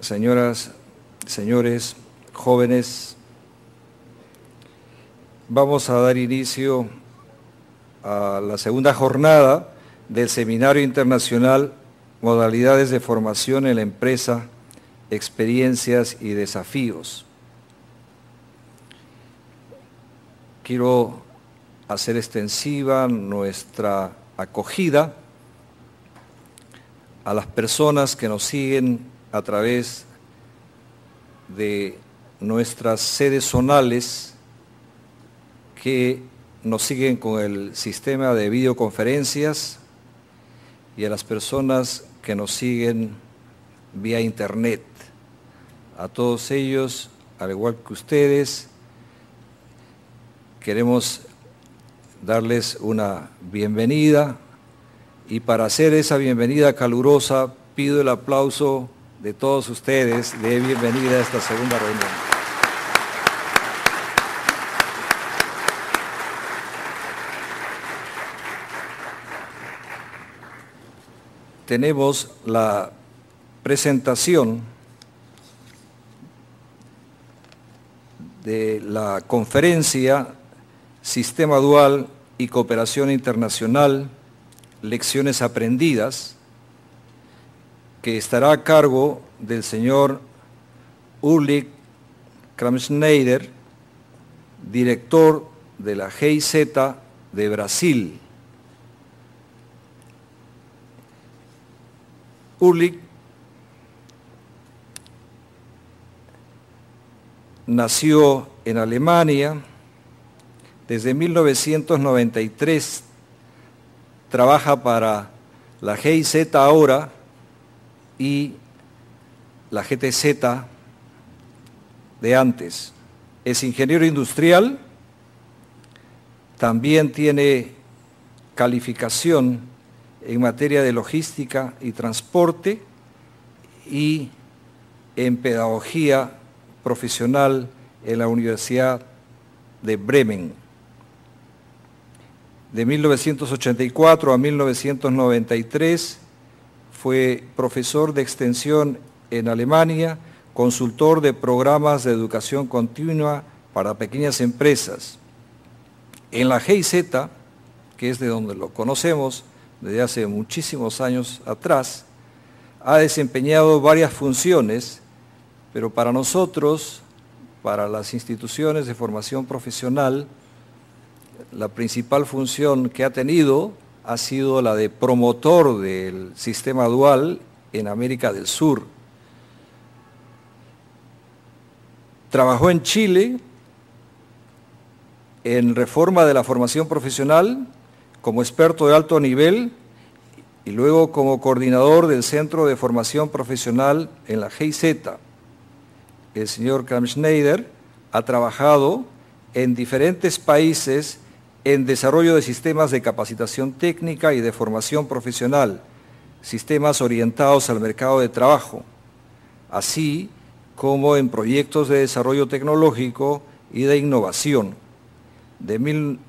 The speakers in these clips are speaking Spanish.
señoras, señores, jóvenes, vamos a dar inicio a la segunda jornada del Seminario Internacional Modalidades de Formación en la Empresa, Experiencias y Desafíos. Quiero hacer extensiva nuestra acogida a las personas que nos siguen a través de nuestras sedes zonales, que nos siguen con el sistema de videoconferencias, y a las personas que nos siguen vía internet. A todos ellos, al igual que ustedes, queremos darles una bienvenida, y para hacer esa bienvenida calurosa pido el aplauso de todos ustedes de bienvenida a esta segunda reunión. Tenemos la presentación de la conferencia Sistema Dual y Cooperación Internacional, Lecciones Aprendidas, que estará a cargo del señor Ulrich Kramschneider, director de la GIZ de Brasil. Ulrich nació en Alemania. Desde 1993 trabaja para la GIZ ahora y la GTZ de antes. Es ingeniero industrial, también tiene calificación en materia de logística y transporte y en pedagogía profesional en la Universidad de Bremen. De 1984 a 1993 fue profesor de extensión en Alemania, consultor de programas de educación continua para pequeñas empresas. En la GIZ, que es de donde lo conocemos desde hace muchísimos años atrás, ha desempeñado varias funciones, pero para nosotros, para las instituciones de formación profesional, la principal función que ha tenido ha sido la de promotor del sistema dual en América del Sur. Trabajó en Chile en reforma de la formación profesional como experto de alto nivel y luego como coordinador del Centro de Formación Profesional en la GIZ. El señor Kramschneider ha trabajado en diferentes países en desarrollo de sistemas de capacitación técnica y de formación profesional, sistemas orientados al mercado de trabajo, así como en proyectos de desarrollo tecnológico y de innovación. Del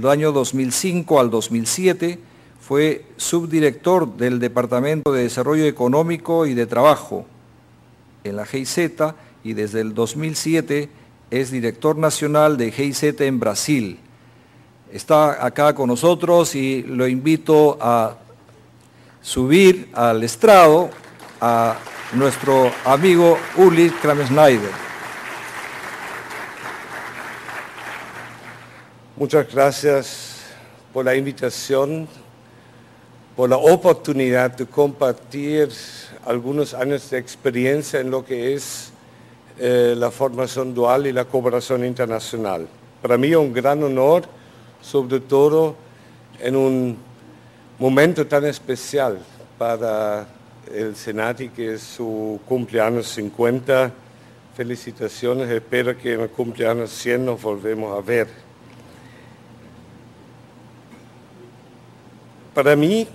año 2005 al 2007 fue subdirector del Departamento de Desarrollo Económico y de Trabajo en la GIZ, y desde el 2007 es director nacional de GIZ en Brasil. Está acá con nosotros y lo invito a subir al estrado a nuestro amigo Ulrich Kramschneider. Muchas gracias por la invitación, por la oportunidad de compartir algunos años de experiencia en lo que es la formación dual y la cooperación internacional. Para mí es un gran honor, sobre todo en un momento tan especial para el Senati, que es su cumpleaños 50. Felicitaciones, espero que en el cumpleaños 100 nos volvemos a ver. Para mí,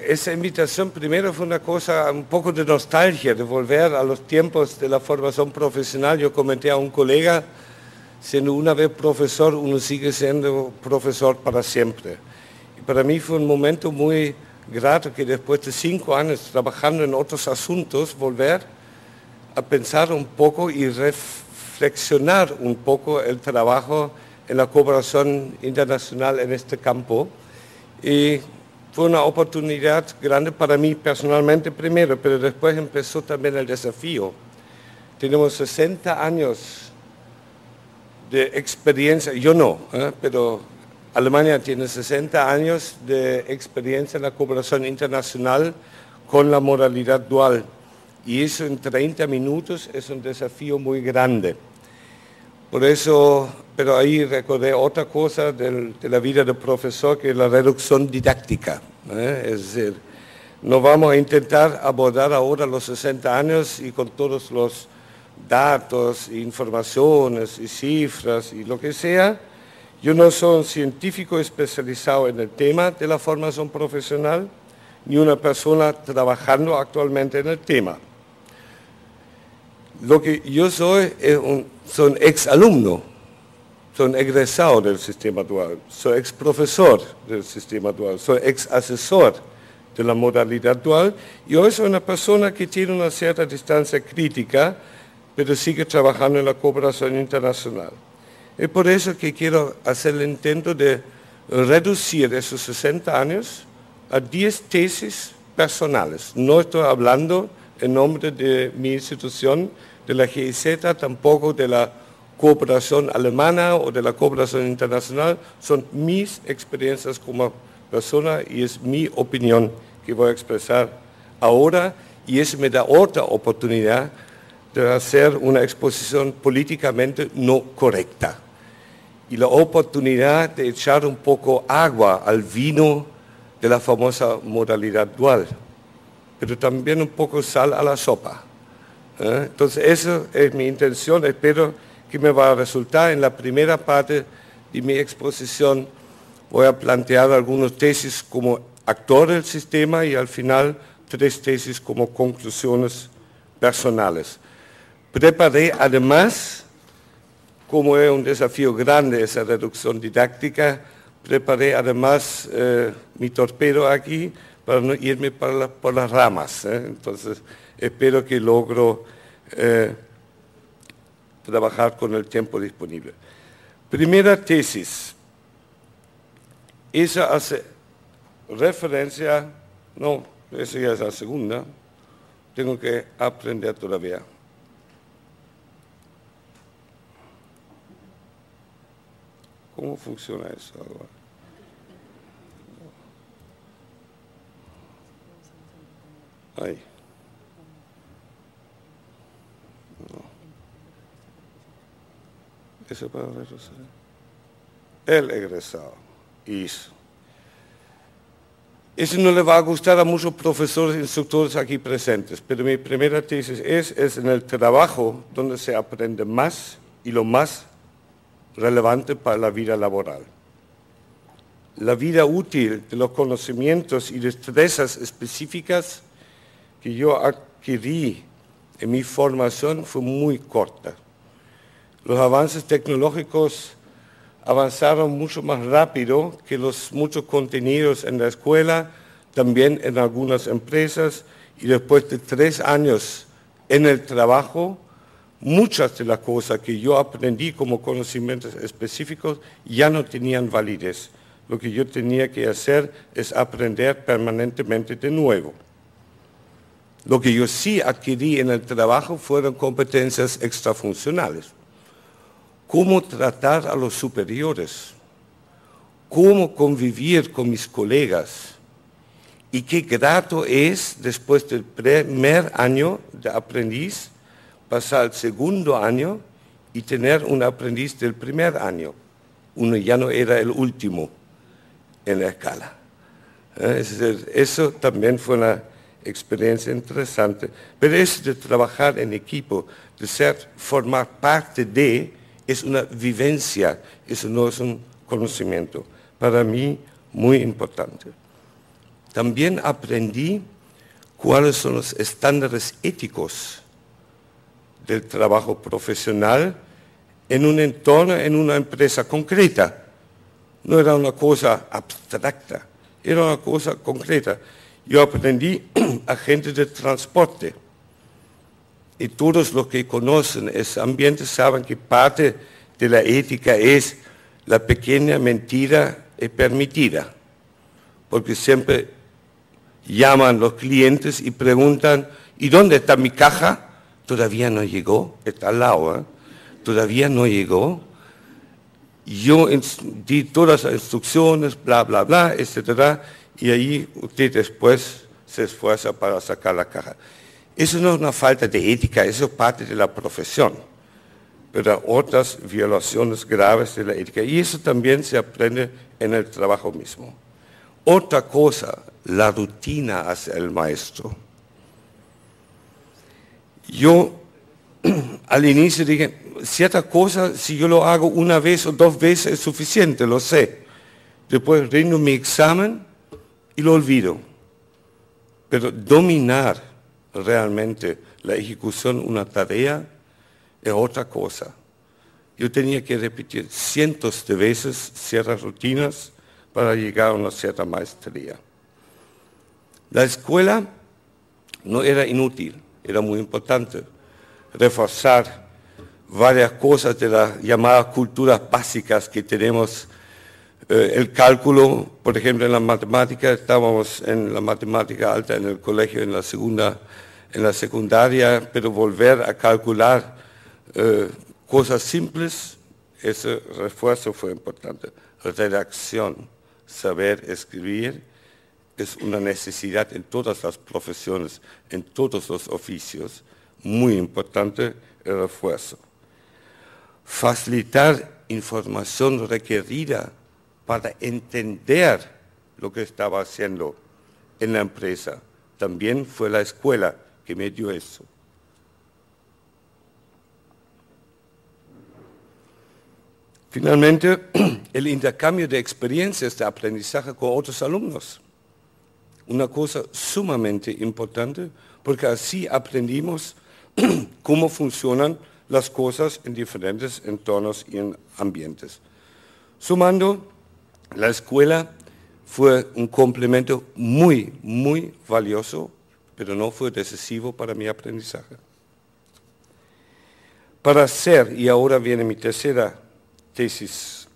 esa invitación primero fue una cosa, un poco de nostalgia, de volver a los tiempos de la formación profesional. Yo comenté a un colega, siendo una vez profesor, uno sigue siendo profesor para siempre. Y para mí fue un momento muy grato que después de 5 años trabajando en otros asuntos, volver a pensar un poco y reflexionar un poco el trabajo en la cooperación internacional en este campo. Y fue una oportunidad grande para mí personalmente primero, pero después empezó también el desafío. Tenemos 60 años de experiencia, yo no, pero Alemania tiene 60 años de experiencia en la cooperación internacional con la modalidad dual. Y eso en 30 minutos es un desafío muy grande. Por eso, pero ahí recordé otra cosa de la vida del profesor, que es la reducción didáctica. Es decir, no vamos a intentar abordar ahora los 60 años y con todos los datos, informaciones y cifras y lo que sea. Yo no soy un científico especializado en el tema de la formación profesional, ni una persona trabajando actualmente en el tema. Lo que yo soy es soy un exalumno, soy un egresado del sistema dual, soy exprofesor del sistema dual, soy exasesor de la modalidad dual y hoy soy una persona que tiene una cierta distancia crítica, pero sigue trabajando en la cooperación internacional. Es por eso que quiero hacer el intento de reducir esos 60 años a 10 tesis personales. No estoy hablando en nombre de mi institución, de la GIZ, tampoco de la cooperación alemana o de la cooperación internacional. Son mis experiencias como persona y es mi opinión que voy a expresar ahora y eso me da otra oportunidad de hacer una exposición políticamente no correcta. Y la oportunidad de echar un poco agua al vino de la famosa modalidad dual, pero también un poco sal a la sopa. Entonces, esa es mi intención. Espero que me va a resultar. En la primera parte de mi exposición voy a plantear algunas tesis como actor del sistema y al final 3 tesis como conclusiones personales. Preparé además, como es un desafío grande esa reducción didáctica, preparé además mi torpedo aquí para no irme por las ramas. Entonces, espero que logro trabajar con el tiempo disponible. Primera tesis. Esa hace referencia, no, esa ya es la segunda, tengo que aprender todavía. ¿Cómo funciona eso ahora? Ahí. No. Eso para retroceder. El egresado. Eso. Eso no le va a gustar a muchos profesores e instructores aquí presentes, pero mi primera tesis es en el trabajo donde se aprende más y lo más relevante para la vida laboral. La vida útil de los conocimientos y destrezas específicas que yo adquirí en mi formación fue muy corta. Los avances tecnológicos avanzaron mucho más rápido que los muchos contenidos en la escuela, también en algunas empresas, y después de 3 años en el trabajo, muchas de las cosas que yo aprendí como conocimientos específicos ya no tenían validez. Lo que yo tenía que hacer es aprender permanentemente de nuevo. Lo que yo sí adquirí en el trabajo fueron competencias extrafuncionales. Cómo tratar a los superiores, cómo convivir con mis colegas y qué grato es después del primer año de aprendiz pasar al segundo año y tener un aprendiz del primer año. Uno ya no era el último en la escala. Es decir, eso también fue una experiencia interesante, pero es de trabajar en equipo, de formar parte de, es una vivencia, eso no es un conocimiento. Para mí, muy importante. También aprendí cuáles son los estándares éticos del trabajo profesional en un entorno, en una empresa concreta. No era una cosa abstracta, era una cosa concreta. Yo aprendí agentes de transporte. Y todos los que conocen ese ambiente saben que parte de la ética es la pequeña mentira permitida. Porque siempre llaman los clientes y preguntan, ¿y dónde está mi caja? Todavía no llegó, está al lado, ¿eh? Todavía no llegó. Yo di todas las instrucciones, bla, bla, bla, etc. Y ahí usted después se esfuerza para sacar la caja. Eso no es una falta de ética, eso es parte de la profesión. Pero otras violaciones graves de la ética. Y eso también se aprende en el trabajo mismo. Otra cosa, la rutina hacia el maestro. Yo al inicio dije, cierta cosa, si yo lo hago una vez o dos veces es suficiente, lo sé. Después rindo mi examen y lo olvido. Pero dominar realmente la ejecución de una tarea es otra cosa. Yo tenía que repetir cientos de veces ciertas rutinas para llegar a una cierta maestría. La escuela no era inútil, era muy importante. Reforzar varias cosas de las llamadas culturas básicas que tenemos. El cálculo, por ejemplo, en la matemática, estábamos en la matemática alta en el colegio, en la secundaria, pero volver a calcular cosas simples, ese refuerzo fue importante. Redacción, saber escribir, es una necesidad en todas las profesiones, en todos los oficios, muy importante el refuerzo. Facilitar información requerida para entender lo que estaba haciendo en la empresa. También fue la escuela que me dio eso. Finalmente, el intercambio de experiencias de aprendizaje con otros alumnos. Una cosa sumamente importante, porque así aprendimos cómo funcionan las cosas en diferentes entornos y en ambientes. Sumando, la escuela fue un complemento muy, muy valioso, pero no fue decisivo para mi aprendizaje. Para ser, y ahora viene mi tercera tesis,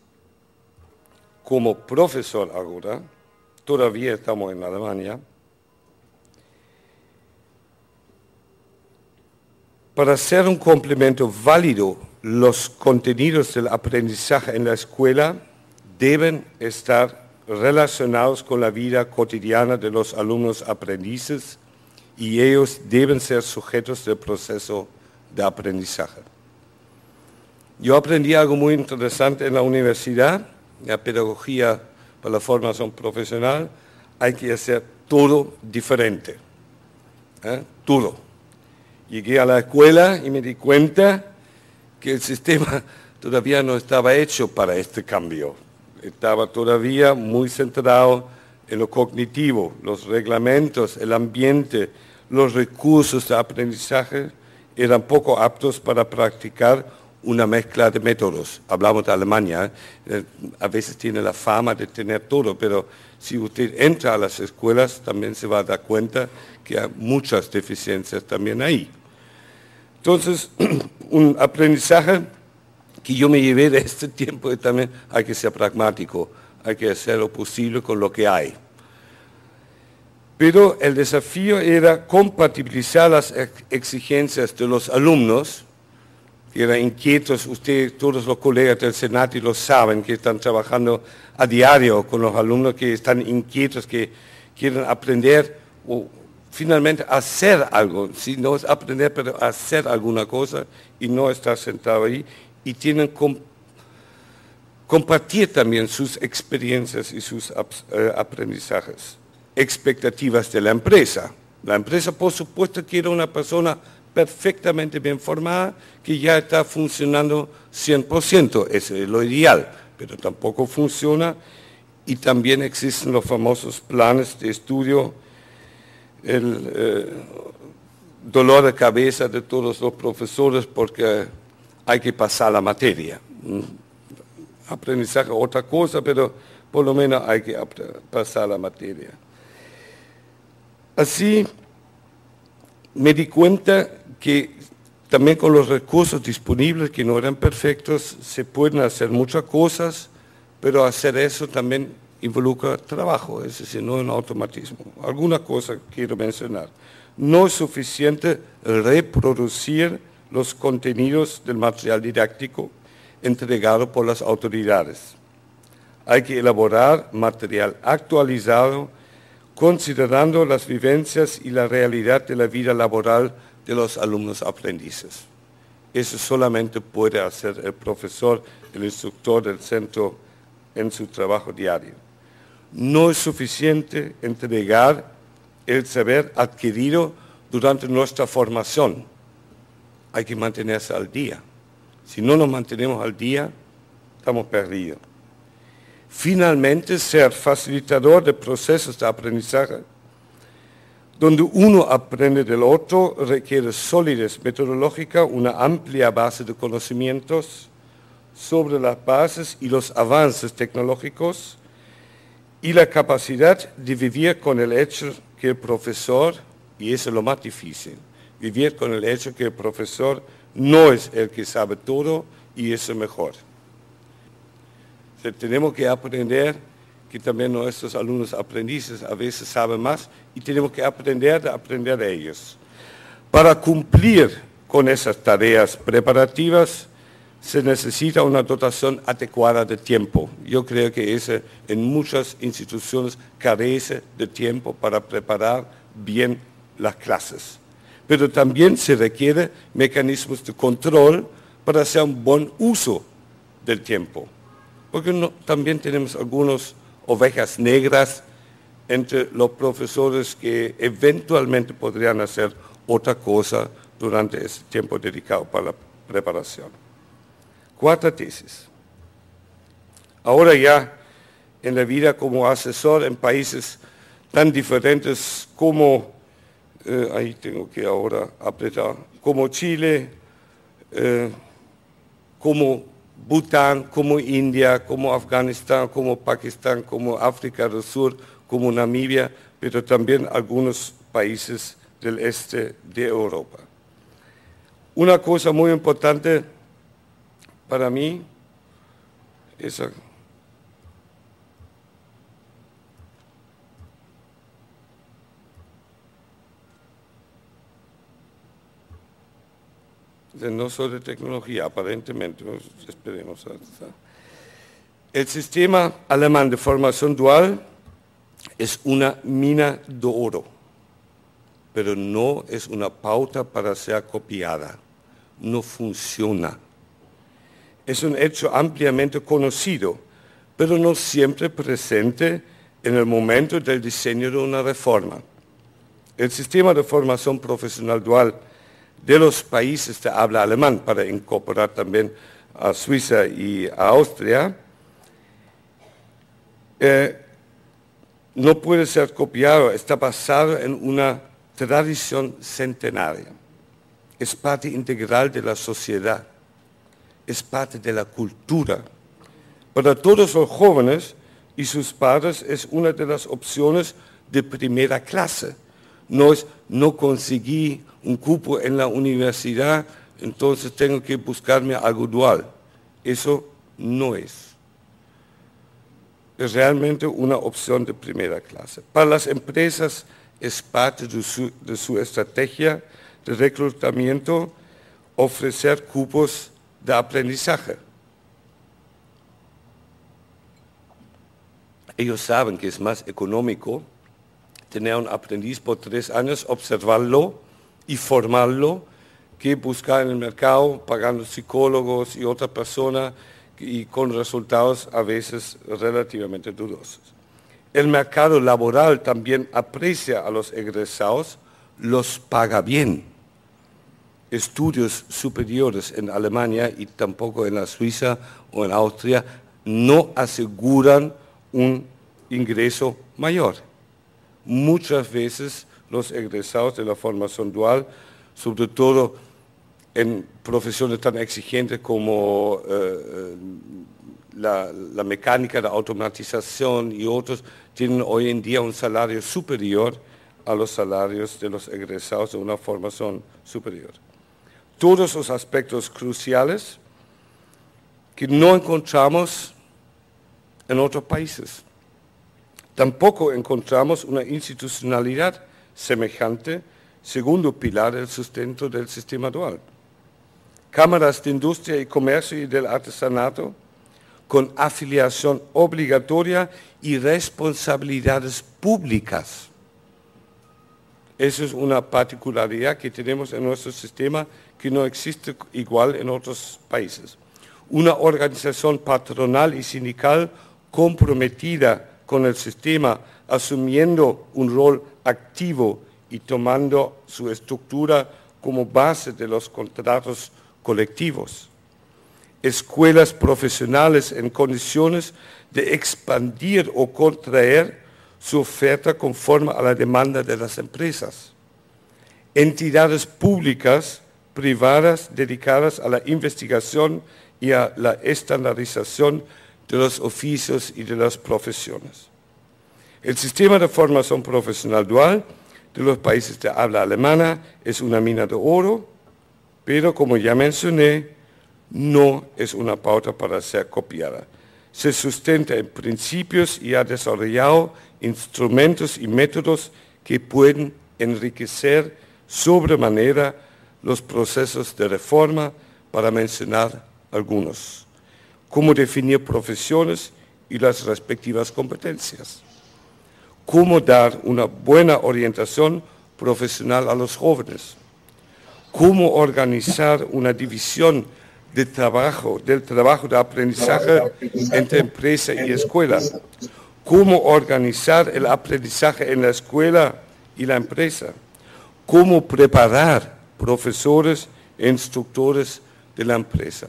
como profesor ahora, todavía estamos en Alemania, para ser un complemento válido, los contenidos del aprendizaje en la escuela deben estar relacionados con la vida cotidiana de los alumnos aprendices y ellos deben ser sujetos del proceso de aprendizaje. Yo aprendí algo muy interesante en la universidad, la pedagogía para la formación profesional, hay que hacer todo diferente, todo. Llegué a la escuela y me di cuenta que el sistema todavía no estaba hecho para este cambio. Estaba todavía muy centrado en lo cognitivo, los reglamentos, el ambiente, los recursos de aprendizaje eran poco aptos para practicar una mezcla de métodos. Hablamos de Alemania, a veces tiene la fama de tener todo, pero si usted entra a las escuelas también se va a dar cuenta que hay muchas deficiencias también ahí. Entonces, un aprendizaje que yo me llevé de este tiempo es también hay que ser pragmático, hay que hacer lo posible con lo que hay. Pero el desafío era compatibilizar las exigencias de los alumnos, que eran inquietos, ustedes, todos los colegas del Senati lo saben, que están trabajando a diario con los alumnos que están inquietos, que quieren aprender o finalmente hacer algo, si no es aprender, pero hacer alguna cosa y no estar sentado ahí, y tienen compartir también sus experiencias y sus aprendizajes. Expectativas de la empresa. La empresa, por supuesto, quiere una persona perfectamente bien formada, que ya está funcionando 100%, ese es lo ideal, pero tampoco funciona, y también existen los famosos planes de estudio, el dolor de cabeza de todos los profesores porque hay que pasar la materia. aprendizaje otra cosa, pero por lo menos hay que pasar la materia. Así me di cuenta que también con los recursos disponibles, que no eran perfectos, se pueden hacer muchas cosas, pero hacer eso también involucra trabajo, es decir, no un automatismo. Alguna cosa quiero mencionar. No es suficiente reproducir los contenidos del material didáctico entregado por las autoridades. Hay que elaborar material actualizado, considerando las vivencias y la realidad de la vida laboral de los alumnos aprendices. Eso solamente puede hacer el profesor, el instructor del centro en su trabajo diario. No es suficiente entregar el saber adquirido durante nuestra formación. Hay que mantenerse al día. Si no nos mantenemos al día, estamos perdidos. Finalmente, ser facilitador de procesos de aprendizaje, donde uno aprende del otro, requiere solidez metodológica, una amplia base de conocimientos sobre las bases y los avances tecnológicos y la capacidad de vivir con el hecho que el profesor, y eso es lo más difícil, vivir con el hecho que el profesor no es el que sabe todo y es el mejor. O sea, tenemos que aprender que también nuestros alumnos aprendices a veces saben más y tenemos que aprender de ellos. Para cumplir con esas tareas preparativas se necesita una dotación adecuada de tiempo. Yo creo que ese en muchas instituciones carece de tiempo para preparar bien las clases. Pero también se requiere mecanismos de control para hacer un buen uso del tiempo. Porque también tenemos algunas ovejas negras entre los profesores que eventualmente podrían hacer otra cosa durante ese tiempo dedicado para la preparación. Cuarta tesis. Ahora ya en la vida como asesor en países tan diferentes como, ahí tengo que ahora apretar, como Chile, como Bután, como India, como Afganistán, como Pakistán, como África del Sur, como Namibia, pero también algunos países del este de Europa. Una cosa muy importante para mí es no soy de tecnología, aparentemente, esperemos. El sistema alemán de formación dual es una mina de oro, pero no es una pauta para ser copiada, no funciona. Es un hecho ampliamente conocido, pero no siempre presente en el momento del diseño de una reforma. El sistema de formación profesional dual de los países de habla alemán, para incorporar también a Suiza y a Austria, no puede ser copiado, está basado en una tradición centenaria. Es parte integral de la sociedad, es parte de la cultura. Para todos los jóvenes y sus padres es una de las opciones de primera clase. No conseguí un cupo en la universidad, entonces tengo que buscarme algo dual. Eso no es. Es realmente una opción de primera clase. Para las empresas es parte de su estrategia de reclutamiento ofrecer cupos de aprendizaje. Ellos saben que es más económico tener un aprendiz por 3 años, observarlo y formarlo, que buscar en el mercado pagando psicólogos y otra persona y con resultados a veces relativamente dudosos. El mercado laboral también aprecia a los egresados, los paga bien. Estudios superiores en Alemania y tampoco en la Suiza o en Austria no aseguran un ingreso mayor. Muchas veces los egresados de la formación dual, sobre todo en profesiones tan exigentes como la mecánica de automatización y otros tienen hoy en día un salario superior a los salarios de los egresados de una formación superior. Todos los aspectos cruciales que no encontramos en otros países. Tampoco encontramos una institucionalidad semejante, segundo pilar del sustento del sistema dual. Cámaras de industria y comercio y del artesanato con afiliación obligatoria y responsabilidades públicas. Eso es una particularidad que tenemos en nuestro sistema que no existe igual en otros países. Una organización patronal y sindical comprometida con el sistema, asumiendo un rol activo y tomando su estructura como base de los contratos colectivos. Escuelas profesionales en condiciones de expandir o contraer su oferta conforme a la demanda de las empresas. Entidades públicas, privadas, dedicadas a la investigación y a la estandarización de los oficios y de las profesiones. El sistema de formación profesional dual de los países de habla alemana es una mina de oro, pero como ya mencioné, no es una pauta para ser copiada. Se sustenta en principios y ha desarrollado instrumentos y métodos que pueden enriquecer sobremanera los procesos de reforma, para mencionar algunos. Cómo definir profesiones y las respectivas competencias. Cómo dar una buena orientación profesional a los jóvenes. Cómo organizar una división del trabajo de aprendizaje entre empresa y escuela. Cómo organizar el aprendizaje en la escuela y la empresa. Cómo preparar profesores e instructores de la empresa.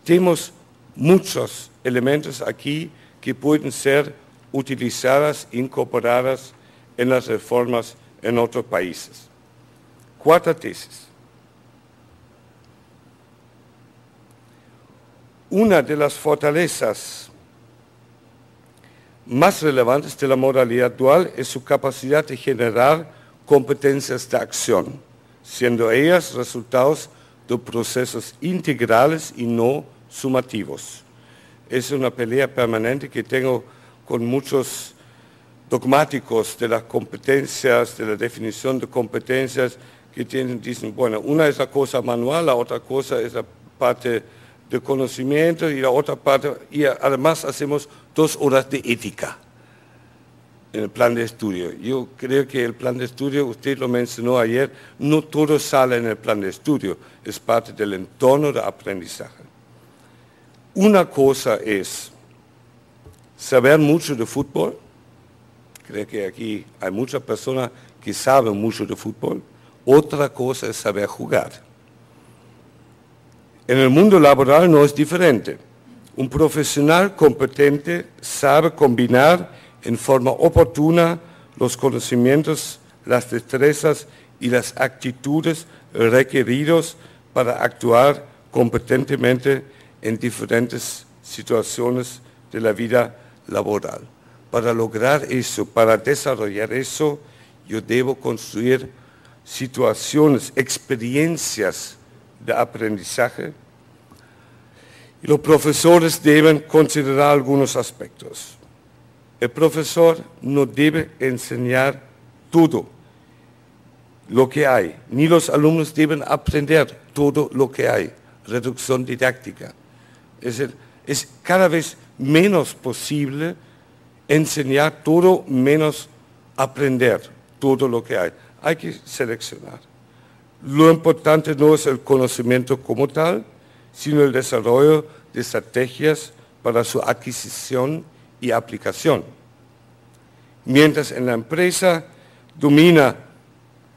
Tenemos muchos elementos aquí que pueden ser utilizadas, incorporadas en las reformas en otros países. Cuarta tesis. Una de las fortalezas más relevantes de la modalidad dual es su capacidad de generar competencias de acción, siendo ellas resultados de procesos integrales y no sumativos. Es una pelea permanente que tengo con muchos dogmáticos de las competencias, de la definición de competencias, que dicen, bueno, una es la cosa manual, la otra cosa es la parte de conocimiento y la otra parte, y además hacemos 2 horas de ética en el plan de estudio. Yo creo que el plan de estudio, usted lo mencionó ayer, no todo sale en el plan de estudio, es parte del entorno de aprendizaje. Una cosa es saber mucho de fútbol, creo que aquí hay muchas personas que saben mucho de fútbol, otra cosa es saber jugar. En el mundo laboral no es diferente. Un profesional competente sabe combinar en forma oportuna los conocimientos, las destrezas y las actitudes requeridos para actuar competentemente en diferentes situaciones de la vida laboral. Para lograr eso, para desarrollar eso, yo debo construir situaciones, experiencias de aprendizaje. Y los profesores deben considerar algunos aspectos. El profesor no debe enseñar todo lo que hay, ni los alumnos deben aprender todo lo que hay. Reducción didáctica. Es cada vez menos posible enseñar todo, menos aprender todo lo que hay. Hay que seleccionar. Lo importante no es el conocimiento como tal, sino el desarrollo de estrategias para su adquisición y aplicación. Mientras en la empresa domina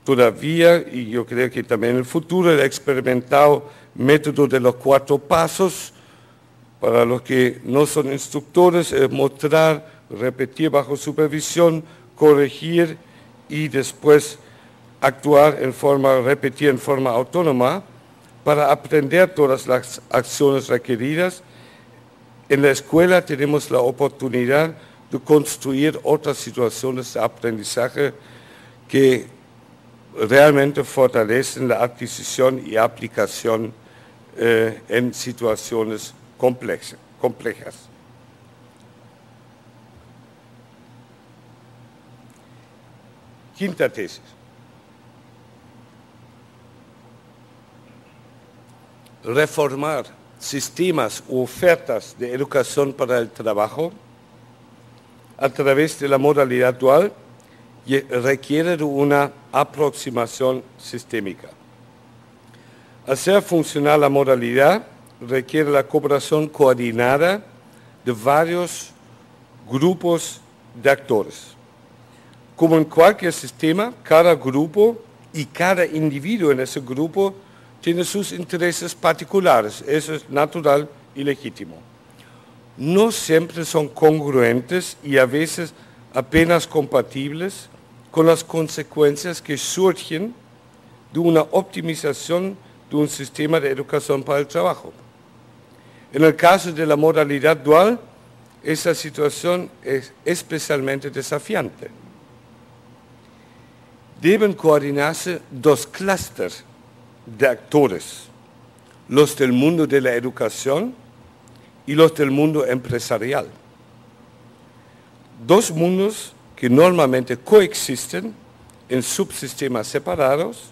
todavía, y yo creo que también en el futuro, el experimentado método de los 4 pasos, para los que no son instructores, es mostrar, repetir bajo supervisión, corregir y después repetir en forma autónoma, para aprender todas las acciones requeridas. en la escuela tenemos la oportunidad de construir otras situaciones de aprendizaje que realmente fortalecen la adquisición y aplicación en situaciones complejas. Quinta tesis. Reformar sistemas u ofertas de educación para el trabajo a través de la modalidad dual requiere de una aproximación sistémica. Hacer funcionar la modalidad requiere la cooperación coordinada de varios grupos de actores. Como en cualquier sistema, cada grupo y cada individuo en ese grupo tiene sus intereses particulares. Eso es natural y legítimo. No siempre son congruentes y a veces apenas compatibles con las consecuencias que surgen de una optimización de un sistema de educación para el trabajo. En el caso de la modalidad dual, esa situación es especialmente desafiante. Deben coordinarse dos clústeres de actores, los del mundo de la educación y los del mundo empresarial. Dos mundos que normalmente coexisten en subsistemas separados,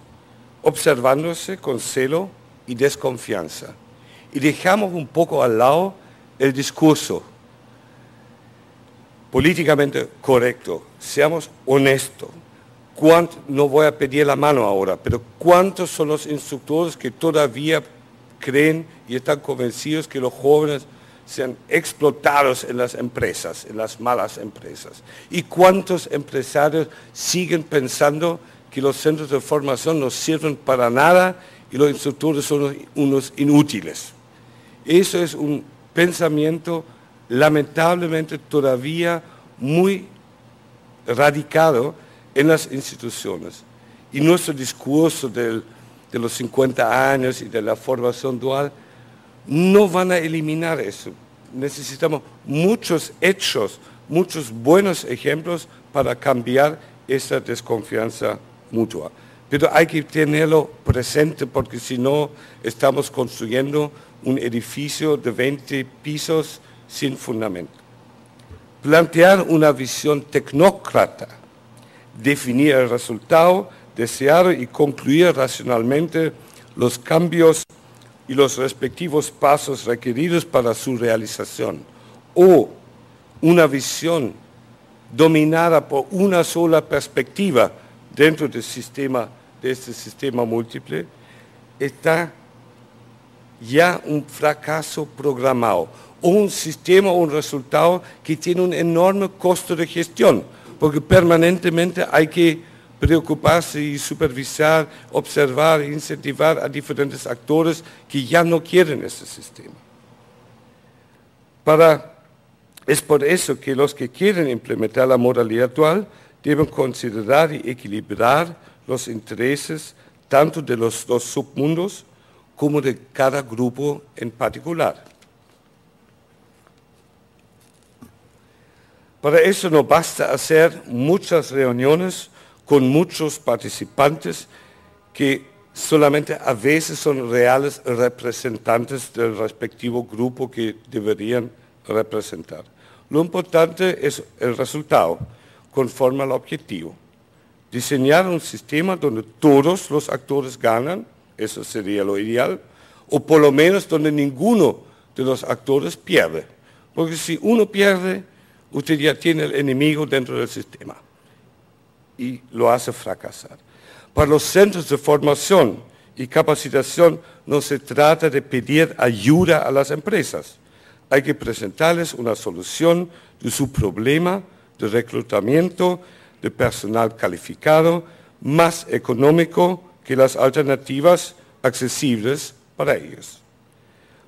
observándose con celo y desconfianza. Y dejamos un poco al lado el discurso políticamente correcto, seamos honestos. No voy a pedir la mano ahora, pero ¿cuántos son los instructores que todavía creen y están convencidos que los jóvenes sean explotados en las empresas, en las malas empresas? ¿Y cuántos empresarios siguen pensando que los centros de formación no sirven para nada y los instructores son unos inútiles? Eso es un pensamiento lamentablemente todavía muy radicado en las instituciones. Y nuestro discurso de los 50 años y de la formación dual no van a eliminar eso. Necesitamos muchos hechos, muchos buenos ejemplos para cambiar esa desconfianza mutua. Pero hay que tenerlo presente porque si no estamos construyendo un edificio de 20 pisos sin fundamento. Plantear una visión tecnócrata, definir el resultado deseado y concluir racionalmente los cambios y los respectivos pasos requeridos para su realización. O una visión dominada por una sola perspectiva dentro de este sistema múltiple, está ya un fracaso programado. O un sistema o un resultado que tiene un enorme costo de gestión, porque permanentemente hay que preocuparse y supervisar, observar, incentivar a diferentes actores que ya no quieren ese sistema. Es por eso que los que quieren implementar la modalidad dual deben considerar y equilibrar los intereses tanto de los dos submundos como de cada grupo en particular. Para eso no basta hacer muchas reuniones con muchos participantes que solamente a veces son reales representantes del respectivo grupo que deberían representar. Lo importante es el resultado, conforme al objetivo. Diseñar un sistema donde todos los actores ganan, eso sería lo ideal, o por lo menos donde ninguno de los actores pierde. Porque si uno pierde, usted ya tiene el enemigo dentro del sistema y lo hace fracasar. Para los centros de formación y capacitación no se trata de pedir ayuda a las empresas. Hay que presentarles una solución de su problema de reclutamiento de personal calificado, más económico que las alternativas accesibles para ellos.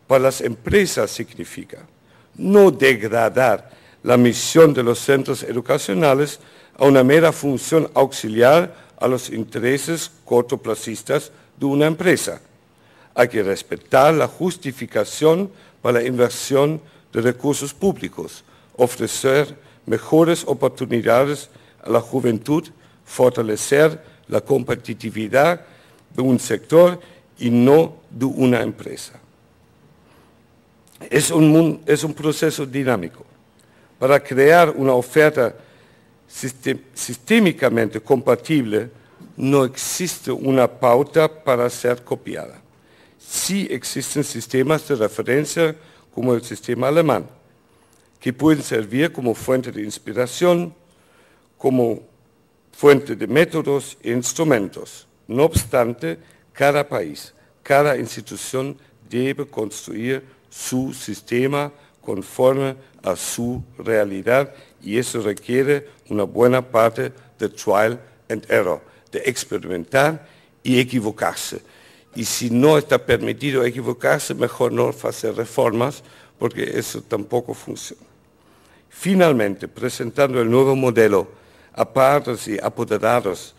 Para las empresas significa no degradar la misión de los centros educacionales a una mera función auxiliar a los intereses cortoplacistas de una empresa. Hay que respetar la justificación para la inversión de recursos públicos, ofrecer mejores oportunidades a la juventud, fortalecer la competitividad de un sector y no de una empresa. Es un proceso dinámico. Para crear una oferta sistémicamente compatible, no existe una pauta para ser copiada. Sí existen sistemas de referencia como el sistema alemán, que pueden servir como fuente de inspiración, como fuente de métodos e instrumentos. No obstante, cada país, cada institución debe construir su sistema conforme a su realidad y eso requiere una buena parte de trial and error, de experimentar y equivocarse. Y si no está permitido equivocarse, mejor no hacer reformas porque eso tampoco funciona. Finalmente, presentando el nuevo modelo a padres y apoderados,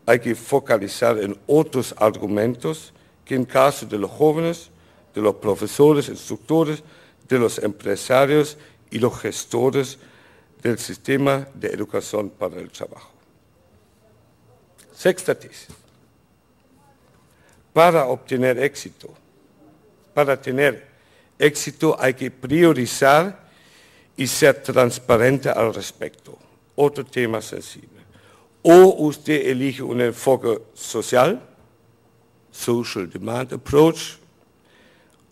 hay que focalizar en otros argumentos que en caso de los jóvenes, de los profesores, instructores, de los empresarios y los gestores del sistema de educación para el trabajo. Sexta tesis. Para obtener éxito, para tener éxito hay que priorizar y ser transparente al respecto. Otro tema sensible. O usted elige un enfoque social, Social Demand Approach,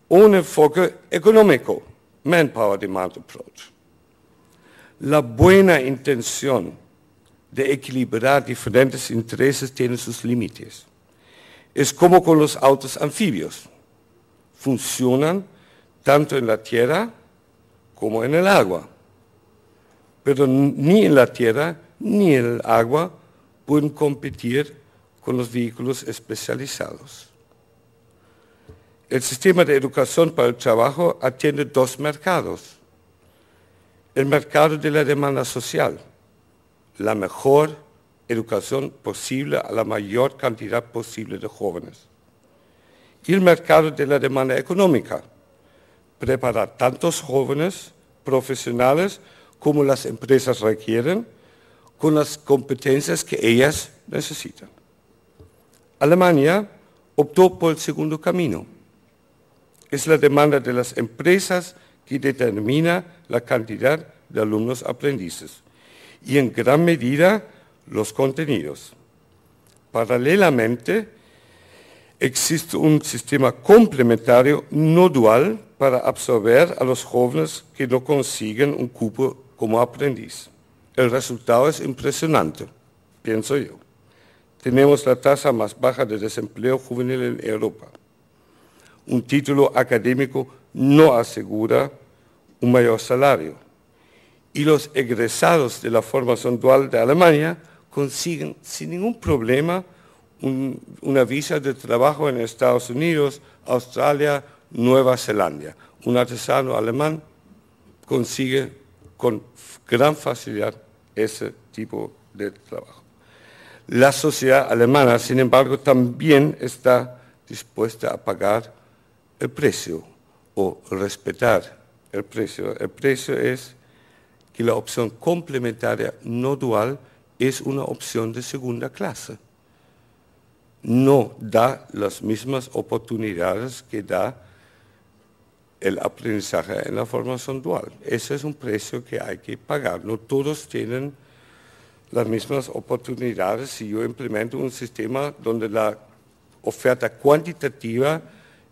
o un enfoque económico, Manpower Demand Approach. La buena intención de equilibrar diferentes intereses tiene sus límites. Es como con los autos anfibios. Funcionan tanto en la tierra como en el agua. Pero ni en la tierra ni en el agua pueden competir con los vehículos especializados. El sistema de educación para el trabajo atiende dos mercados. El mercado de la demanda social, la mejor educación posible a la mayor cantidad posible de jóvenes. Y el mercado de la demanda económica, preparar tantos jóvenes profesionales como las empresas requieren, con las competencias que ellas necesitan. Alemania optó por el segundo camino. Es la demanda de las empresas que determina la cantidad de alumnos aprendices y en gran medida los contenidos. Paralelamente, existe un sistema complementario no dual para absorber a los jóvenes que no consiguen un cupo como aprendiz. El resultado es impresionante, pienso yo. Tenemos la tasa más baja de desempleo juvenil en Europa. Un título académico no asegura un mayor salario. Y los egresados de la formación dual de Alemania consiguen sin ningún problema una visa de trabajo en Estados Unidos, Australia, Nueva Zelanda. Un artesano alemán consigue con gran facilidad ese tipo de trabajo. La sociedad alemana, sin embargo, también está dispuesta a pagar el precio o respetar el precio. El precio es que la opción complementaria no dual es una opción de segunda clase. No da las mismas oportunidades que da el aprendizaje en la formación dual. Ese es un precio que hay que pagar. No todos tienen las mismas oportunidades si yo implemento un sistema donde la oferta cuantitativa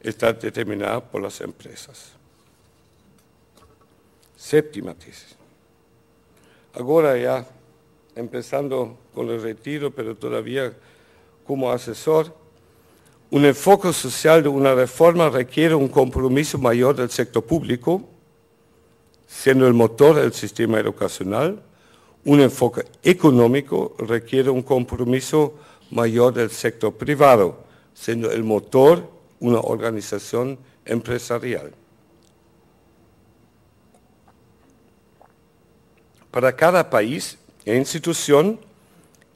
está determinada por las empresas. Séptima tesis. Ahora ya empezando con el retiro, pero todavía como asesor, un enfoque social de una reforma requiere un compromiso mayor del sector público, siendo el motor del sistema educacional. Un enfoque económico requiere un compromiso mayor del sector privado, siendo el motor una organización empresarial. Para cada país e institución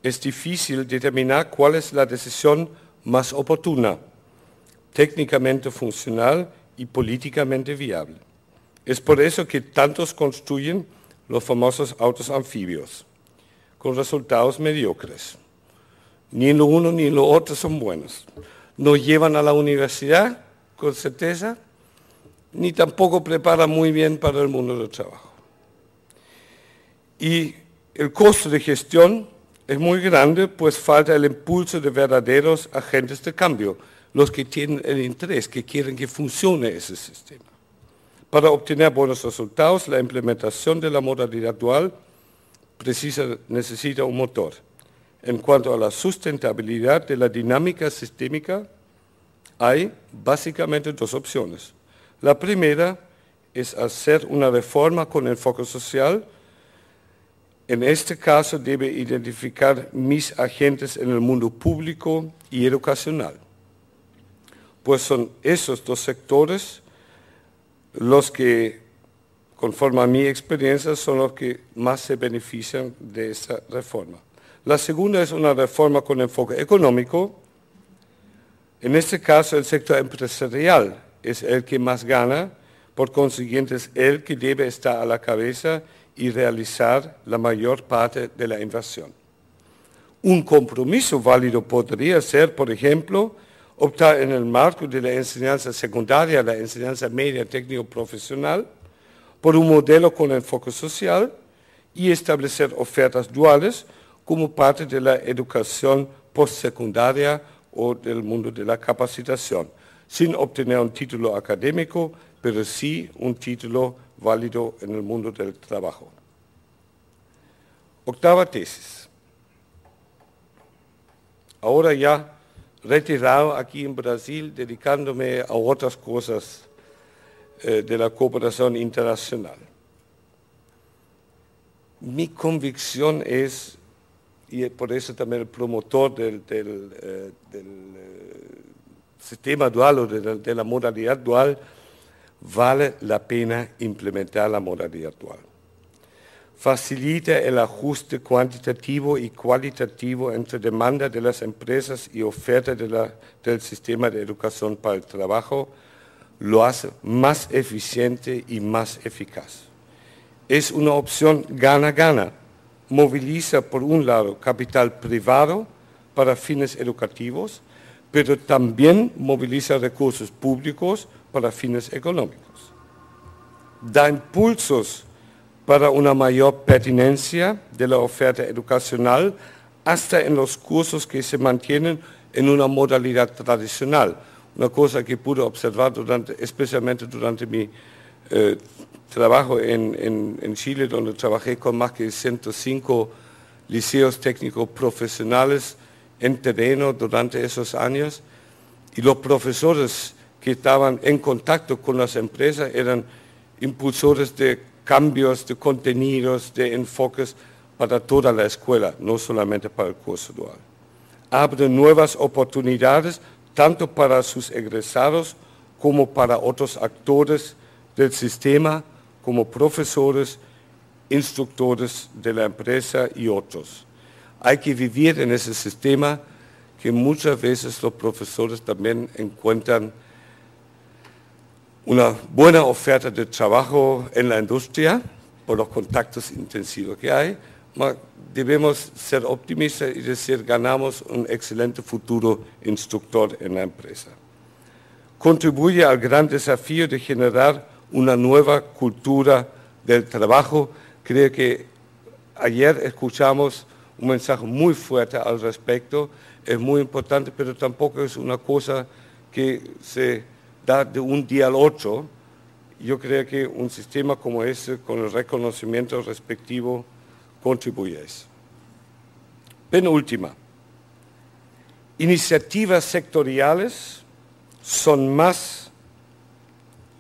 es difícil determinar cuál es la decisión más oportuna, técnicamente funcional y políticamente viable. Es por eso que tantos construyen los famosos autos anfibios, con resultados mediocres. Ni en lo uno ni en lo otro son buenos. No llevan a la universidad, con certeza, ni tampoco preparan muy bien para el mundo del trabajo. Y el costo de gestión es muy grande, pues falta el impulso de verdaderos agentes de cambio, los que tienen el interés, que quieren que funcione ese sistema. Para obtener buenos resultados, la implementación de la modalidad dual necesita un motor. En cuanto a la sustentabilidad de la dinámica sistémica, hay básicamente dos opciones. La primera es hacer una reforma con enfoque social. En este caso debe identificar mis agentes en el mundo público y educacional, pues son esos dos sectores los que, conforme a mi experiencia, son los que más se benefician de esta reforma. La segunda es una reforma con enfoque económico. En este caso, el sector empresarial es el que más gana, por consiguiente es el que debe estar a la cabeza y realizar la mayor parte de la inversión. Un compromiso válido podría ser, por ejemplo, optar en el marco de la enseñanza secundaria, la enseñanza media técnico-profesional, por un modelo con enfoque social y establecer ofertas duales como parte de la educación postsecundaria o del mundo de la capacitación, sin obtener un título académico, pero sí un título válido en el mundo del trabajo. Octava tesis. Ahora ya retirado aquí en Brasil, dedicándome a otras cosas de la cooperación internacional. Mi convicción es, y por eso también el promotor del sistema dual o de la modalidad dual, vale la pena implementar la modalidad dual. Facilita el ajuste cuantitativo y cualitativo entre demanda de las empresas y oferta del sistema de educación para el trabajo, lo hace más eficiente y más eficaz. Es una opción gana-gana. Moviliza, por un lado, capital privado para fines educativos, pero también moviliza recursos públicos para fines económicos. Da impulsos para una mayor pertinencia de la oferta educacional hasta en los cursos que se mantienen en una modalidad tradicional. Una cosa que pude observar especialmente durante mi trabajo en Chile, donde trabajé con más de 105 liceos técnicos profesionales en terreno durante esos años, y los profesores que estaban en contacto con las empresas eran impulsores de cambios de contenidos, de enfoques para toda la escuela, no solamente para el curso dual. Abre nuevas oportunidades tanto para sus egresados como para otros actores del sistema, como profesores, instructores de la empresa y otros. Hay que vivir en ese sistema que muchas veces los profesores también encuentran una buena oferta de trabajo en la industria por los contactos intensivos que hay. Debemos ser optimistas y decir, ganamos un excelente futuro instructor en la empresa. Contribuye al gran desafío de generar una nueva cultura del trabajo. Creo que ayer escuchamos un mensaje muy fuerte al respecto. Es muy importante, pero tampoco es una cosa que se da de un día al otro. Yo creo que un sistema como ese, con el reconocimiento respectivo, contribuye a eso. Penúltima. Iniciativas sectoriales son más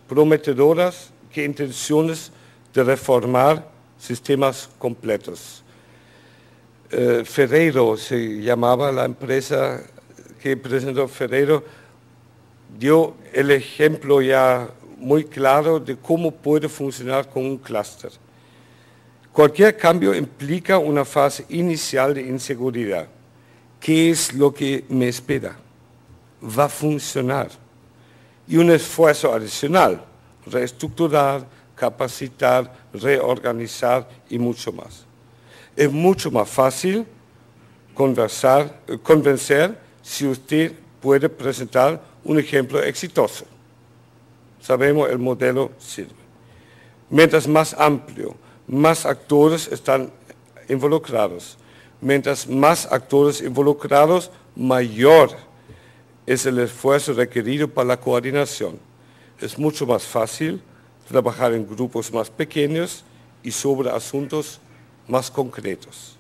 prometedoras que intenciones de reformar sistemas completos. Ferreiro se llamaba la empresa que presentó Ferreiro, dio el ejemplo ya muy claro de cómo puede funcionar con un clúster. Cualquier cambio implica una fase inicial de inseguridad. ¿Qué es lo que me espera? ¿Va a funcionar? Y un esfuerzo adicional, reestructurar, capacitar, reorganizar y mucho más. Es mucho más fácil convencer si usted puede presentar un ejemplo exitoso. Sabemos, el modelo sirve. Mientras más amplio, más actores están involucrados. Mientras más actores involucrados, mayor es el esfuerzo requerido para la coordinación. Es mucho más fácil trabajar en grupos más pequeños y sobre asuntos más concretos.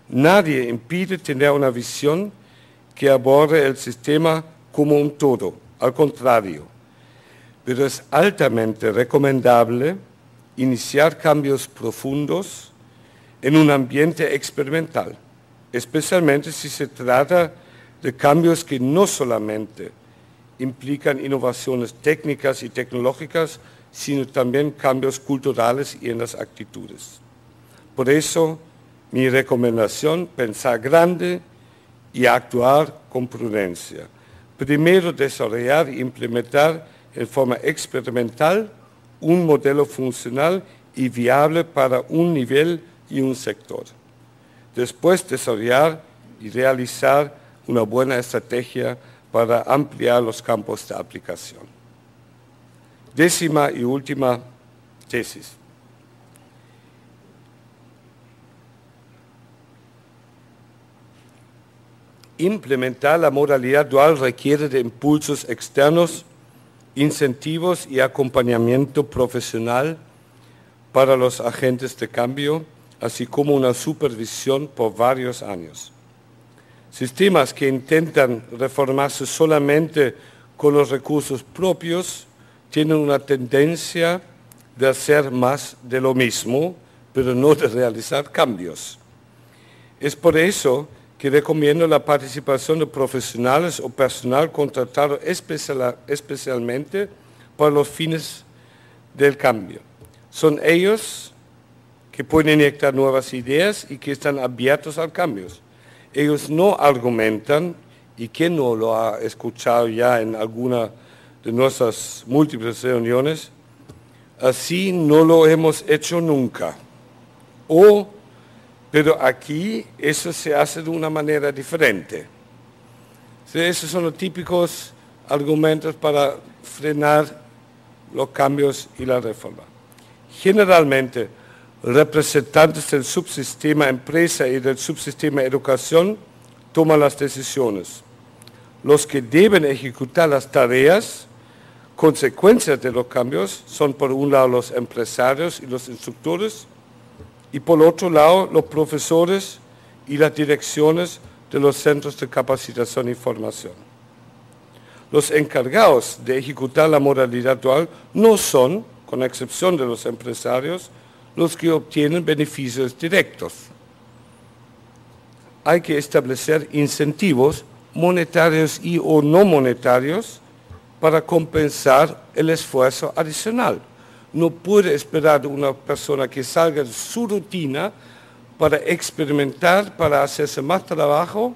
Nadie impide tener una visión que aborde el sistema como un todo, al contrario, pero es altamente recomendable iniciar cambios profundos en un ambiente experimental, especialmente si se trata de cambios que no solamente implican innovaciones técnicas y tecnológicas, sino también cambios culturales y en las actitudes. Por eso, mi recomendación, pensar grande y actuar con prudencia. Primero, desarrollar e implementar en forma experimental un modelo funcional y viable para un nivel y un sector. Después, desarrollar y realizar una buena estrategia para ampliar los campos de aplicación. Décima y última tesis. Implementar la modalidad dual requiere de impulsos externos, incentivos y acompañamiento profesional para los agentes de cambio, así como una supervisión por varios años. Sistemas que intentan reformarse solamente con los recursos propios tienen una tendencia de hacer más de lo mismo, pero no de realizar cambios. Es por eso que recomiendo la participación de profesionales o personal contratado especialmente para los fines del cambio. Son ellos que pueden inyectar nuevas ideas y que están abiertos al cambio. Ellos no argumentan, y quien no lo ha escuchado ya en alguna de nuestras múltiples reuniones, así no lo hemos hecho nunca. Pero aquí eso se hace de una manera diferente. Esos son los típicos argumentos para frenar los cambios y la reforma. Generalmente, representantes del subsistema empresa y del subsistema educación toman las decisiones. Los que deben ejecutar las tareas, consecuencias de los cambios, son por un lado los empresarios y los instructores, y por otro lado los profesores y las direcciones de los centros de capacitación y formación. Los encargados de ejecutar la modalidad dual no son, con excepción de los empresarios, los que obtienen beneficios directos. Hay que establecer incentivos monetarios y o no monetarios para compensar el esfuerzo adicional. No puede esperar de una persona que salga de su rutina para experimentar, para hacerse más trabajo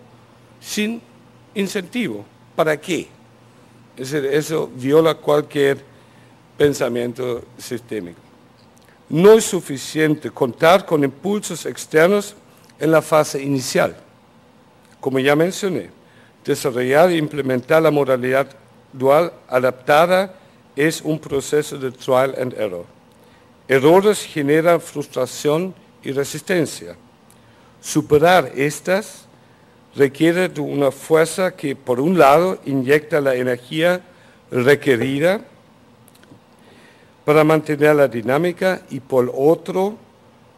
sin incentivo. ¿Para qué? Es decir, eso viola cualquier pensamiento sistémico. No es suficiente contar con impulsos externos en la fase inicial. Como ya mencioné, desarrollar e implementar la modalidad dual adaptada es un proceso de trial and error. Errores generan frustración y resistencia. Superar estas requiere de una fuerza que, por un lado, inyecta la energía requerida para mantener la dinámica y, por otro,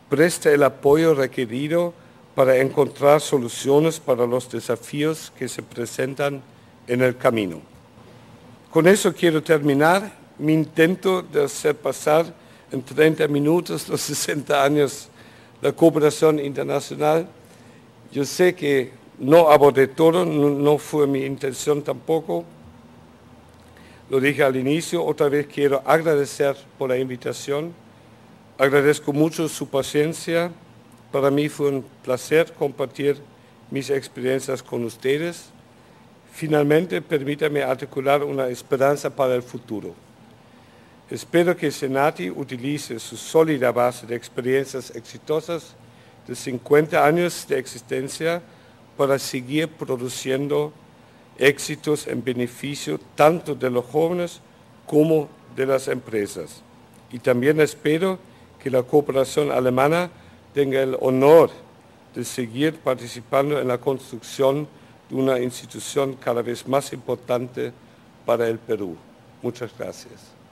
presta el apoyo requerido para encontrar soluciones para los desafíos que se presentan en el camino. Con eso quiero terminar mi intento de hacer pasar en 30 minutos los 60 años de la cooperación internacional. Yo sé que no abordé todo, no fue mi intención tampoco. Lo dije al inicio, otra vez quiero agradecer por la invitación. Agradezco mucho su paciencia. Para mí fue un placer compartir mis experiencias con ustedes. Finalmente, permítame articular una esperanza para el futuro. Espero que Senati utilice su sólida base de experiencias exitosas de 50 años de existencia para seguir produciendo éxitos en beneficio tanto de los jóvenes como de las empresas. Y también espero que la cooperación alemana tenga el honor de seguir participando en la construcción de una institución cada vez más importante para el Perú. Muchas gracias.